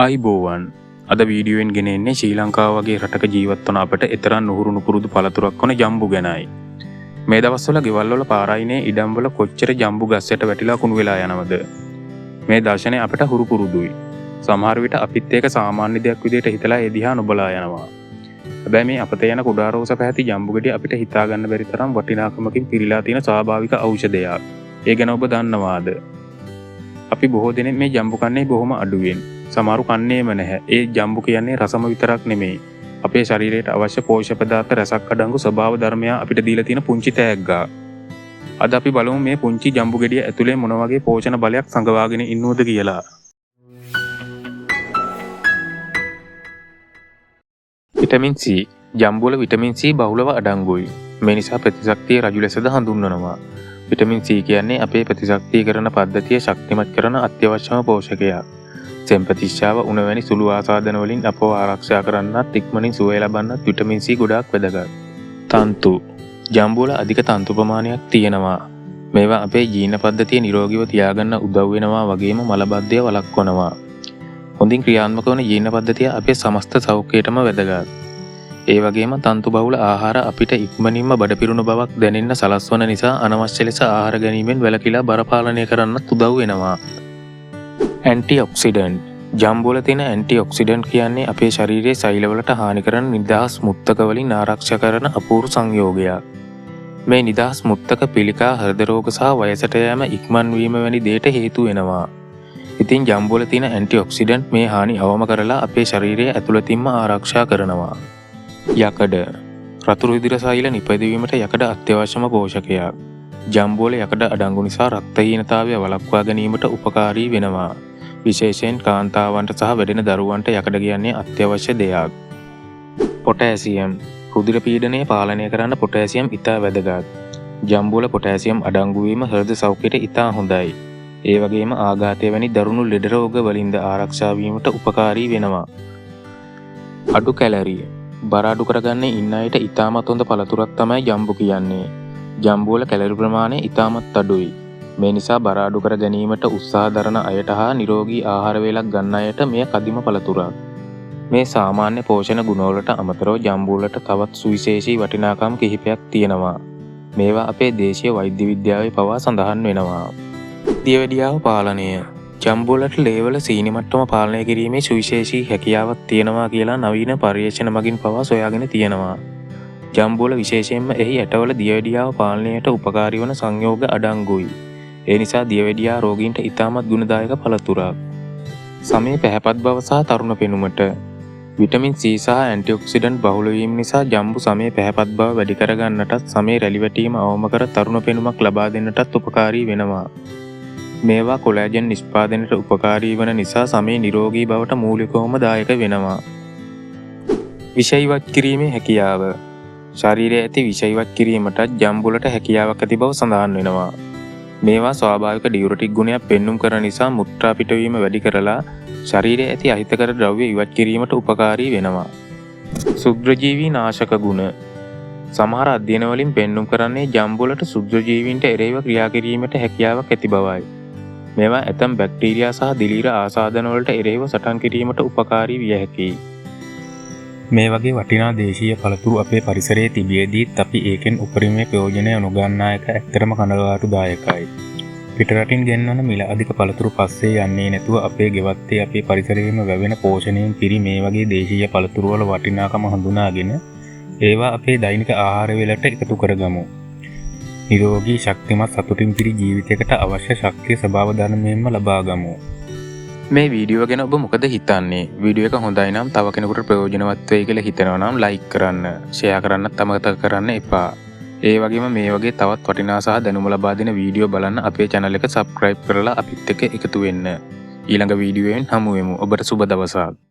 ආයිබෝවන් අද වීඩියෝෙන් ගෙන එන්නේ ශ්‍රී ලංකාව වගේ රටක ජීවත් වන අපට එතරම් නුහුරු නුපුරුදු පළතුරක් වන ජම්බු ගැනයි. මේ දවස්වල ගෙවල් වල පාරායිනේ ඉඩම් වල කොච්චර ජම්බු ගස් යට වැටිලා කුණු වෙලා යනවද? මේ දර්ශනය අපට හුරු පුරුදුයි. සමහර විට අපිත් ඒක සාමාන්‍ය දෙයක් විදිහට හිතලා ඒ දිහා නොබලා යනවා. හැබැයි මේ අපතේ යන කුඩා රෝස පැහැති ජම්බු ගෙඩිය අපිට හිතා ගන්න බැරි තරම් වටිනාකමකින් පිරීලා තියෙන ස්වාභාවික ඖෂධයක්. ඒ ගැන ඔබ දන්නවාද? අපි බොහෝ දෙනෙක් මේ ජම්බු කන්නේ බොහොම අඩුවෙන්. සමහරු කන්නේම නැහැ. ඒ ජම්බු කියන්නේ රසම විතරක් නෙමෙයි. අපේ ශරීරයට අවශ්‍ය පෝෂක පදාර්ථ රසක් අඩංගු ස්වභාව ධර්මය අපිට දීලා තියෙන පුංචි තෑග්ගක්. අද අපි බලමු මේ පුංචි ජම්බු ගෙඩිය ඇතුලේ මොන වගේ පෝෂණ බලයක් සංගවාගෙන ඉන්නවද කියලා. Vitamin C. ජම්බු වල විටමින් C බහුලව අඩංගුයි. මේ නිසා ප්‍රතිශක්තිය රජු ලෙසද හඳුන්වනවා. විටමින් C කියන්නේ අපේ ප්‍රතිශක්තිකරණ පද්ධතිය ශක්තිමත් කරන අත්‍යවශ්‍යම පෝෂකයක්. සෙම් ප්‍රතිශ්‍යාව උණ වැනි සුළු ආසාදන වලින් අපව ආරක්ෂා කරන්නත් ඉක්මනින් සුවය ලබන්නත් විටමින් C ගොඩාක් වැදගත්. තන්තු. ජම්බු වල අධික තන්තු ප්‍රමාණයක් තියෙනවා. මේවා අපේ ජීර්ණ පද්ධතිය නිරෝගීව තියාගන්න උදව් වෙනවා වගේම මලබද්ධය වළක්වනවා. හොඳින් ක්‍රියාත්මක වන ජීර්ණ පද්ධතිය අපේ සමස්ත සෞඛ්‍යයටම වැදගත්. ඒ වගේම තන්තු බහුල ආහාර අපිට ඉක්මනින්ම බඩ පිරුණු බවක් දැනෙන්න සලස්වන නිසා අනවශ්‍ය ලෙස ආහාර ගැනීමෙන් වැළකීලා බර පාලනය කරන්නත් උදව් වෙනවා. ඇන්ටිඔක්සිඩන්ට්. ජම්බු වල තියෙන ඇන්ටිඔක්සිඩන්ට් කියන්නේ අපේ ශරීරයේ සෛලවලට හානි කරන නිදහස් මුත්තක වලින් ආරක්ෂා කරන අපූර්ව සංයෝගයක්. මේ නිදහස් මුත්තක පිළිකා හෘද රෝග සහ වයසට යෑම ඉක්මන් වීම වැනි දේට හේතු වෙනවා. ඉතින් ජම්බු වල තියෙන ඇන්ටිඔක්සිඩන්ට් මේ හානි අවම කරලා අපේ ශරීරය ඇතුළතින්ම ආරක්ෂා කරනවා. යකඩ. රතු රුධිර සෛල නිපදවීමට යකඩ අත්‍යවශ්‍යම පෝෂකයක්. ජම්බු වල යකඩ අඩංගු නිසා රක්තහීනතාවය වළක්වා ගැනීමට උපකාරී වෙනවා. විශේෂයෙන් කාන්තාවන්ට සහ වැඩෙන දරුවන්ට යකඩ කියන්නේ අත්‍යවශ්‍ය දෙයක්. පොටෑසියම්. රුධිර පීඩනය පාලනය කරන්න පොටෑසියම් ඉතා වැදගත්. ජම්බු වල පොටෑසියම් අඩංගු වීම හෘද සෞඛ්‍යයට ඉතා හොඳයි. ඒ වගේම ආඝාතය වැනි දරුණු ලෙඩ රෝග වලින්ද ආරක්ෂා වීමට උපකාරී වෙනවා. අඩු කැලරිය. බර අඩු කරගන්න ඉන්න අයට ඉතාමත් හොඳ පළතුරක් තමයි ජම්බු කියන්නේ. ජම්බු වල කැලරි ප්‍රමාණය ඉතාමත් අඩුයි. මේ නිසා බර අඩු කර ගැනීමට උත්සාහ දරන අයට හා නිරෝගී ආහාර වේලක් ගන්න අයට මෙය කදිම පළතුරක්. මේ සාමාන්‍ය පෝෂණ ගුණවලට අමතරව ජම්බු වලට තවත් සුවිශේෂී වටිනාකම් කිහිපයක් තියෙනවා. මේවා අපේ දේශීය වෛද්‍ය විද්‍යාවේ පවා සඳහන් වෙනවා. දියවැඩියාව පාලනය. ජම්බු වලට ලේවල සීනි මට්ටම පාලනය කිරීමේ සුවිශේෂී හැකියාවක් තියෙනවා කියලා නවීන පර්යේෂණ මගින් පවා සොයාගෙන තියෙනවා. ජම්බු වල විශේෂයෙන්ම එහි ඇටවල දියවැඩියාව පාලනයට උපකාරී වන සංයෝග අඩංගුයි. ඒ නිසා දියවැඩියා රෝගීන්ට ඉතාමත් ගුණදායක පළතුරක්. සමේ පැහැපත් බව සහ තරුණ පෙනුමට. විටමින් C සහ ඇන්ටිඔක්සිඩන්ට් බහුල වීම නිසා ජම්බු සමේ පැහැපත් බව වැඩි කරගන්නටත් සමේ රැලි වැටීම අවම කර තරුණ පෙනුමක් ලබා දෙන්නටත් උපකාරී වෙනවා. මේවා කොලෑජන් නිෂ්පාදනයට උපකාරී වන නිසා සමේ නිරෝගී බවට මූලිකවම දායක වෙනවා. විෂ ඉවත් කිරීමේ හැකියාව. ශරීරයේ ඇති විෂ ඉවත් කිරීමටත් ජම්බු වලට හැකියාවක් ඇති බව සඳහන් වෙනවා. මේවා ස්වාභාවික ඩියුරටික් ගුණයක් පෙන්눔 කරන නිසා මුත්‍රා පිටවීම වැඩි කරලා ශරීරයේ ඇති අහිතකර ද්‍රව්‍ය ඉවත් කිරීමට උපකාරී වෙනවා. සුද්ධජීවී නාශක ගුණ. සමහර අධ්‍යයන වලින් පෙන්눔 කරන්නේ ජම්බු වලට සුද්ධජීවීන්ට එරෙහිව ක්‍රියා කිරීමට හැකියාවක් ඇති බවයි. මේවා ඇතම් බැක්ටීරියා සහ දිලීර ආසාදන වලට එරෙහිව සටන් කිරීමට උපකාරී විය හැකියි. මේ වගේ වටිනා දේශීය පළතුරු අපේ පරිසරයේ තිබියදීත් අපි ඒකෙන් උපරිමයේ ප්‍රයෝජනය නොගන්නා එක ඇත්තටම කනගාටුදායකයි. පිටරටින් ගෙන්වන මිල අධික පළතුරු පස්සේ යන්නේ නැතුව අපේ ගෙවත්තේ අපේ පරිසරයේම වැවෙන පෝෂණයෙන් පිරි මේ වගේ දේශීය පළතුරු වල වටිනාකම හඳුනාගෙන ඒවා අපේ දෛනික ආහාර වේලට එකතු කරගමු. නිරෝගී ශක්තිමත් සතුටින් පිරි ජීවිතයකට අවශ්‍ය ශක්තිය ස්වභාව ධර්මයෙන්ම ලබා ගමු. මේ වීඩියෝ ගැන ඔබ මොකද හිතන්නේ? වීඩියෝ එක හොඳයි නම් තව කෙනෙකුට ප්‍රයෝජනවත් වෙයි කියලා හිතනවා නම් ලයික් කරන්න, ෂෙයා කරන්නත් අමතක කරන්න එපා. ඒ වගේම මේ වගේ තවත් වටිනා සහ දැනුම ලබා දෙන වීඩියෝ බලන්න අපේ channel එක subscribe කරලා අපිත් එක්ක එකතු වෙන්න. ඊළඟ වීඩියෝවෙන් හමු වෙමු. ඔබට සුබ දවසක්.